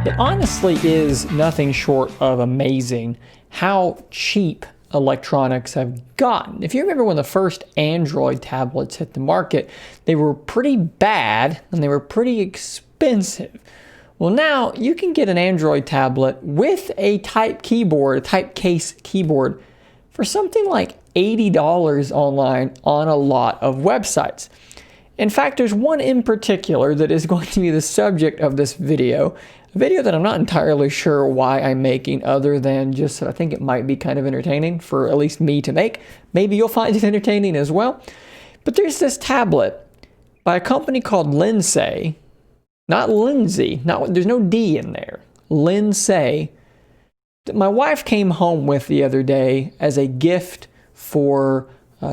It honestly is nothing short of amazing how cheap electronics have gotten. If you remember when the first Android tablets hit the market, they were pretty bad and they were pretty expensive. Well, now you can get an Android tablet with a type case keyboard for something like $80 online on a lot of websites. In fact, there's one in particular that is going to be the subject of this video, a video that I'm not entirely sure why I'm making other than just I think it might be kind of entertaining for at least me to make. Maybe you'll find it entertaining as well. But there's this tablet by a company called Linsay, not Linsay, there's no D in there, Linsay, that my wife came home with the other day as a gift for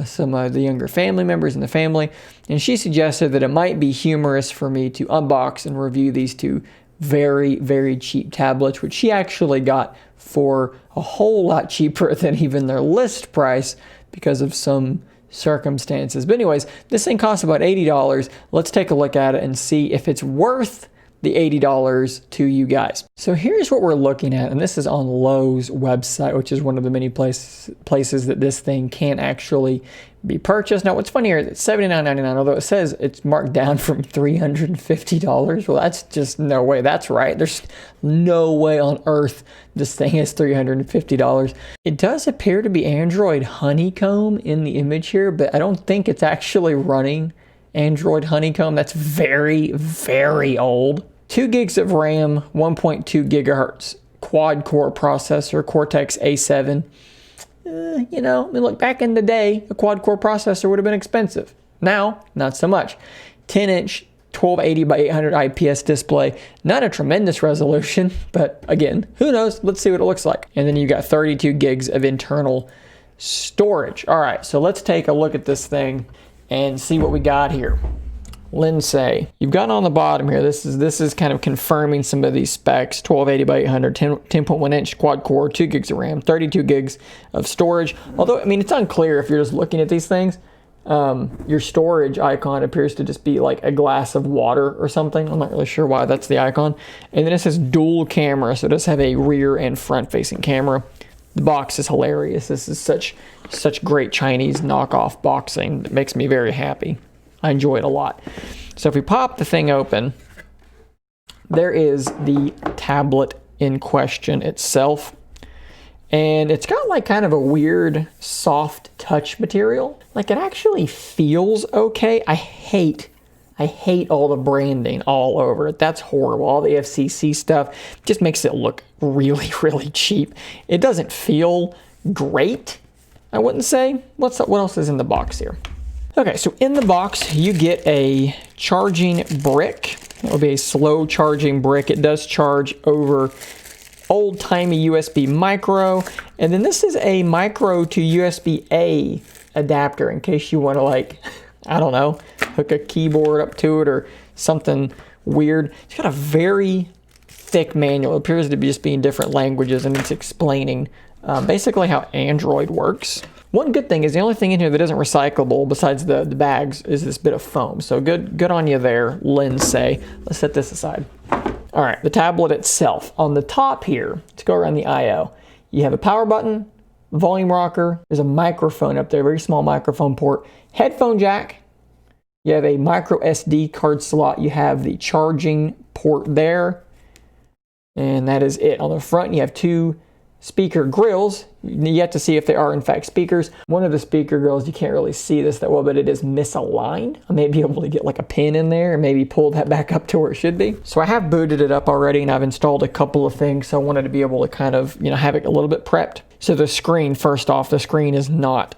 some of the younger family members in the family, and she suggested that it might be humorous for me to unbox and review these two very, very cheap tablets, which she actually got for a whole lot cheaper than even their list price because of some circumstances. But anyways, this thing costs about $80. Let's take a look at it and see if it's worth the $80 to you guys. So here's what we're looking at, and this is on Lowe's website, which is one of the many places that this thing can actually be purchased. Now, what's funny here is it's $79.99, although it says it's marked down from $350. Well, that's just no way that's right. There's no way on earth this thing is $350. It does appear to be Android Honeycomb in the image here, but I don't think it's actually running Android Honeycomb. That's very, very old. 2 gigs of RAM, 1.2 gigahertz quad-core processor, Cortex A7. Look, back in the day, a quad-core processor would have been expensive. Now, not so much. 10-inch 1280 by 800 IPS display. Not a tremendous resolution, but again, who knows? Let's see what it looks like. And then you got 32 gigs of internal storage. All right, so let's take a look at this thing and see what we got here. Linsay. You've got on the bottom here, this is kind of confirming some of these specs. 1280 by 800, 10.1 inch quad core, 2 gigs of RAM, 32 gigs of storage. Although, I mean, it's unclear if you're just looking at these things. Your storage icon appears to just be like a glass of water or something. I'm not really sure why that's the icon. And then it says dual camera, so it does have a rear and front facing camera. The box is hilarious. This is such great Chinese knockoff boxing that makes me very happy. I enjoy it a lot. So if we pop the thing open, there is the tablet in question itself. And it's got like kind of a weird soft touch material. Like it actually feels okay. I hate all the branding all over it. That's horrible. All the FCC stuff just makes it look really, really cheap. It doesn't feel great, I wouldn't say. What else is in the box here? Okay, so in the box, you get a charging brick. It will be a slow charging brick. It does charge over old-timey USB micro. And then this is a micro to USB-A adapter in case you want to, like, I don't know, hook a keyboard up to it or something weird. It's got a very thick manual. It appears to be just be in different languages, and it's explaining basically how Android works. One good thing is the only thing in here that isn't recyclable besides the bags is this bit of foam. So good on you there, Linsay. Let's set this aside. All right, the tablet itself. On the top here, let's go around the I/O. You have a power button, volume rocker. There's a microphone up there, very small microphone port. Headphone jack. You have a micro SD card slot. You have the charging port there. And that is it. On the front, you have 2 speaker grills. Yet to see if they are in fact speakers. One of the speaker grills, you can't really see this that well, but it is misaligned. I may be able to get like a pin in there and maybe pull that back up to where it should be. So I have booted it up already and I've installed a couple of things. So I wanted to be able to kind of, have it a little bit prepped. So the screen, first off, the screen is not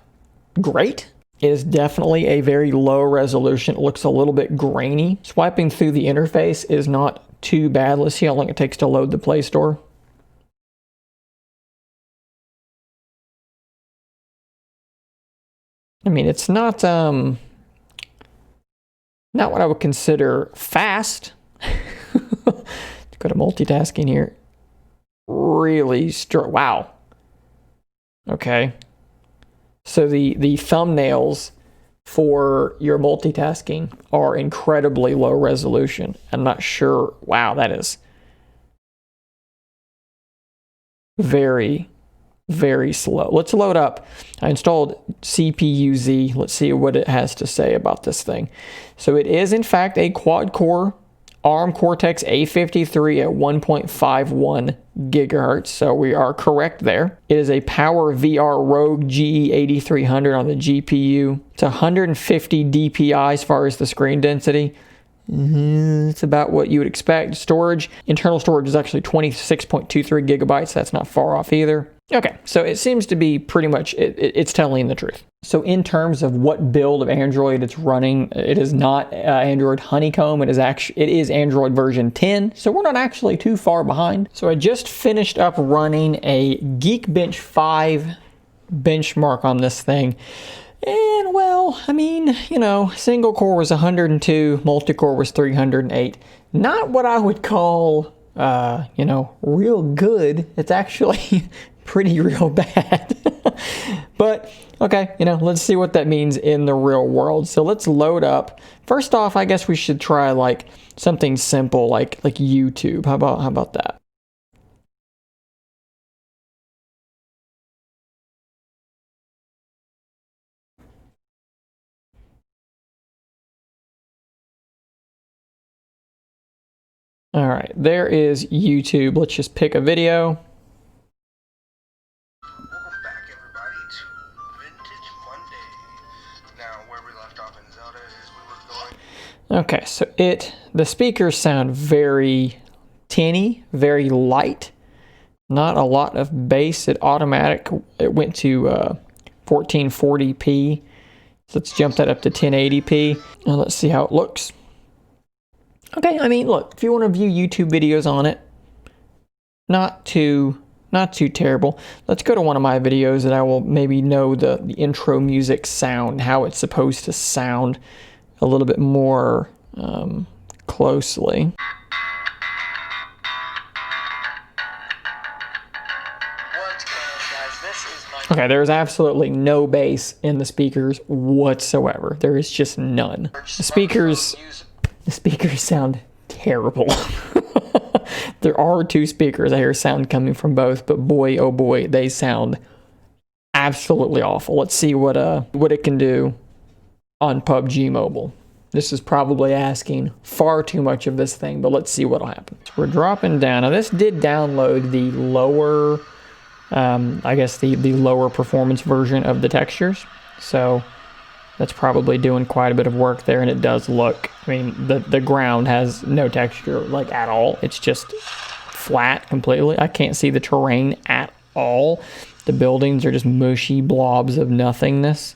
great. It is definitely a very low resolution. It looks a little bit grainy. Swiping through the interface is not too bad. Let's see how long it takes to load the Play Store. I mean, it's not what I would consider fast. Go to multitasking here. Really wow. Okay. So the thumbnails for your multitasking are incredibly low resolution. I'm not sure. Wow, that is very, very slow. Let's load up. I installed CPU-Z. Let's see what it has to say about this thing. So it is, in fact, a quad-core ARM Cortex A53 at 1.51 gigahertz. So we are correct there. It is a Power VR Rogue GE8300 on the GPU. It's 150 DPI as far as the screen density. It's about what you would expect. Storage, internal storage is actually 26.23 gigabytes. That's not far off either. Okay, so it seems to be pretty much, it's telling the truth. So in terms of what build of Android it's running, it is not Android Honeycomb. It is Android version 10. So we're not actually too far behind. So I just finished up running a Geekbench 5 benchmark on this thing. And well, I mean, you know, single core was 102, multi-core was 308. Not what I would call, you know, real good. It's actually pretty real bad. But, okay, you know, let's see what that means in the real world. So let's load up. First off, I guess we should try like something simple like YouTube. How about that? All right, there is YouTube. Let's just pick a video. Welcome back, everybody, to Vintage Monday. Now, where we left off in Zelda is we were going... Okay, so the speakers sound very tinny, very light. Not a lot of bass. It went to 1440p. So let's jump that up to 1080p. And let's see how it looks. Okay, I mean, look, if you want to view YouTube videos on it, not too terrible. Let's go to one of my videos that I will maybe know the intro music sound, how it's supposed to sound a little bit more closely. Okay, there's absolutely no bass in the speakers whatsoever. There is just none. The speakers sound terrible. There are two speakers. I hear sound coming from both, but boy, oh boy, they sound absolutely awful. Let's see what it can do on PUBG Mobile. This is probably asking far too much of this thing, but let's see what'll happen. So we're dropping down. Now this did download the lower, I guess the lower performance version of the textures. So that's probably doing quite a bit of work there, and it does look, I mean, the ground has no texture, like, at all. It's just flat completely. I can't see the terrain at all. The buildings are just mushy blobs of nothingness.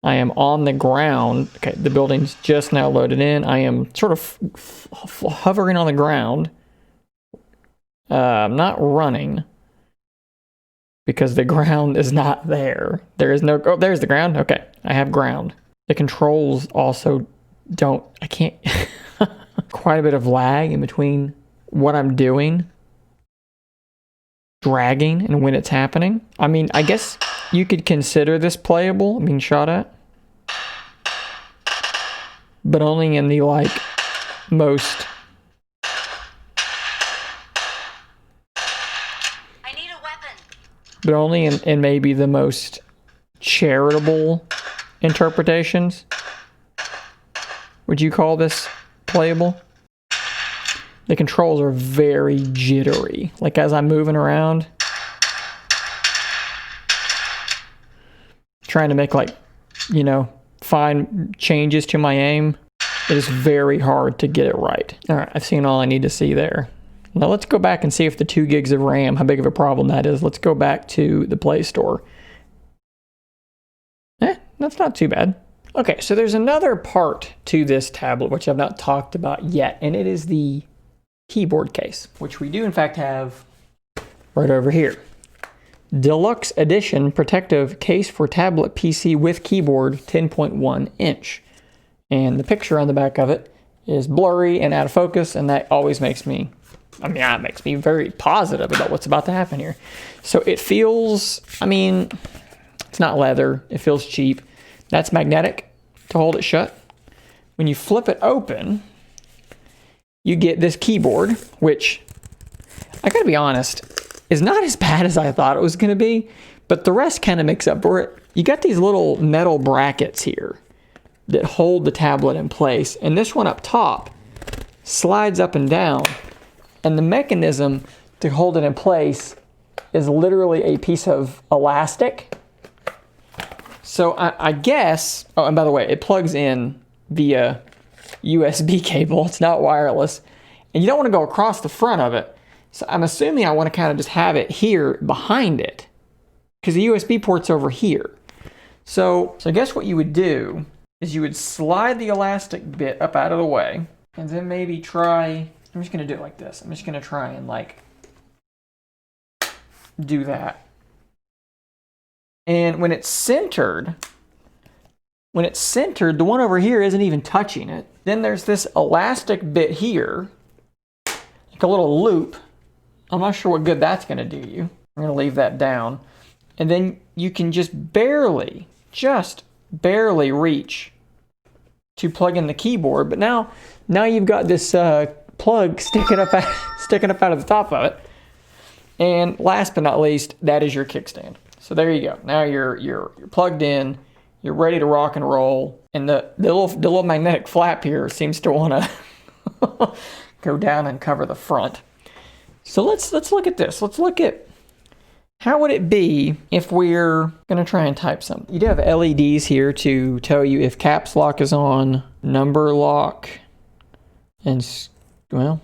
I am on the ground. Okay, the building's just now loaded in. I am sort of hovering on the ground. I'm not running, because the ground is not there. There is no, oh, there's the ground. Okay, I have ground. The controls also don't, I can't, quite a bit of lag in between what I'm doing, dragging, and when it's happening. I mean, I guess you could consider this playable, being shot at, but only in the, like, most... but only in maybe the most charitable interpretations. Would you call this playable? The controls are very jittery. Like, as I'm moving around, trying to make, like, you know, fine changes to my aim, it is very hard to get it right. All right, I've seen all I need to see there. Now let's go back and see if the 2 gigs of RAM, how big of a problem that is. Let's go back to the Play Store. That's not too bad. Okay, so there's another part to this tablet which I've not talked about yet, and it is the keyboard case, which we do in fact have right over here. Deluxe Edition protective case for tablet PC with keyboard, 10.1 inch. And the picture on the back of it is blurry and out of focus, and that always makes me, I mean, that makes me very positive about what's about to happen here. So it feels, I mean, it's not leather. It feels cheap. That's magnetic to hold it shut. When you flip it open, you get this keyboard, which I gotta be honest, it's not as bad as I thought it was gonna be, but the rest kind of makes up for it. You got these little metal brackets here that hold the tablet in place, and this one up top slides up and down, and the mechanism to hold it in place is literally a piece of elastic. So I guess, oh, and by the way, it plugs in via USB cable. It's not wireless, and you don't want to go across the front of it. So I'm assuming I want to kind of just have it here behind it, because the USB port's over here. So I guess what you would do is you would slide the elastic bit up out of the way, and then maybe try, I'm just going to do it like this. I'm just going to try and like do that. And when it's centered, the one over here isn't even touching it. Then there's this elastic bit here, like a little loop. I'm not sure what good that's going to do you. I'm going to leave that down. And then you can just barely reach to plug in the keyboard. But now you've got this plug sticking up out of the top of it. And last but not least, that is your kickstand. So there you go. Now you're plugged in. You're ready to rock and roll. And the little magnetic flap here seems to want to go down and cover the front. So let's look at this. Let's look at how would it be if we're going to try and type something. You do have LEDs here to tell you if caps lock is on, number lock, and, well,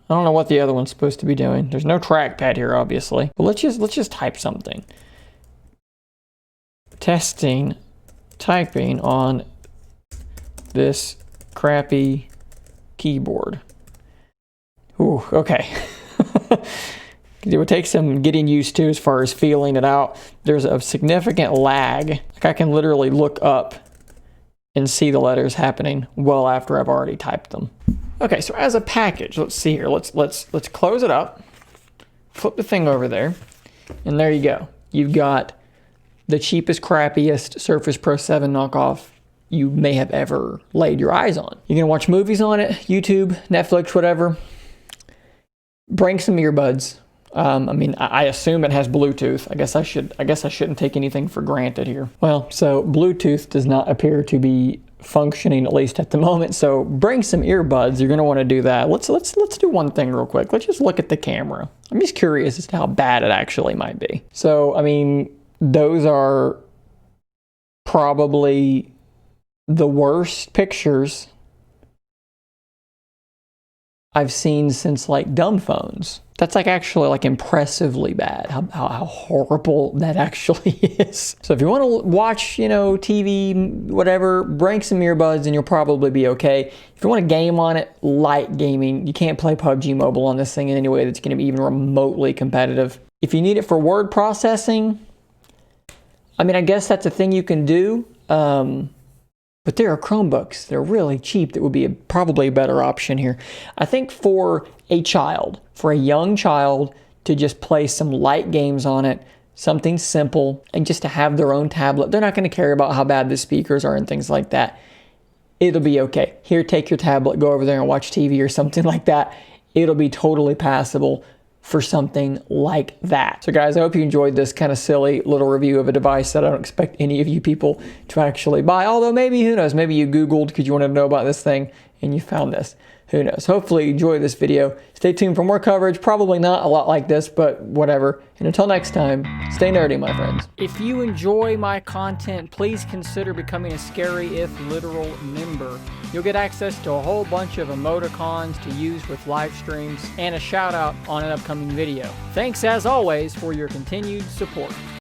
I don't know what the other one's supposed to be doing. There's no trackpad here, obviously. But let's just type something. Testing typing on this crappy keyboard. Ooh, okay. It would take some getting used to as far as feeling it out. There's a significant lag. Like I can literally look up and see the letters happening well after I've already typed them. Okay, so as a package, let's see here. Let's close it up. Flip the thing over there. And there you go. You've got the cheapest, crappiest Surface Pro 7 knockoff you may have ever laid your eyes on. You're gonna watch movies on it, YouTube, Netflix, whatever. Bring some earbuds. I mean, I assume it has Bluetooth. I guess I shouldn't take anything for granted here. Well, so Bluetooth does not appear to be functioning, at least at the moment. So bring some earbuds. You're going to want to do that. Let's do one thing real quick. Let's just look at the camera. I'm just curious as to how bad it actually might be. So, I mean, those are probably the worst pictures I've seen since like dumb phones. That's like actually like impressively bad, how horrible that actually is. So if you want to watch, you know, TV, whatever, bring some earbuds and you'll probably be okay. If you want to game on it, light gaming, you can't play PUBG Mobile on this thing in any way that's going to be even remotely competitive. If you need it for word processing, I mean, I guess that's a thing you can do. But there are Chromebooks. They're really cheap. That would be probably a better option here. I think for a child, for a young child, to just play some light games on it, something simple, and just to have their own tablet. They're not going to care about how bad the speakers are and things like that. It'll be okay. Here, take your tablet, go over there and watch TV or something like that. It'll be totally passable for something like that. So guys, I hope you enjoyed this kind of silly little review of a device that I don't expect any of you people to actually buy. Although maybe, who knows, maybe you Googled because you wanted to know about this thing and you found this. Who knows? Hopefully you enjoyed this video. Stay tuned for more coverage. Probably not a lot like this, but whatever. And until next time, stay nerdy, my friends. If you enjoy my content, please consider becoming a Scary If Literal member. You'll get access to a whole bunch of emoticons to use with live streams and a shout out on an upcoming video. Thanks as always for your continued support.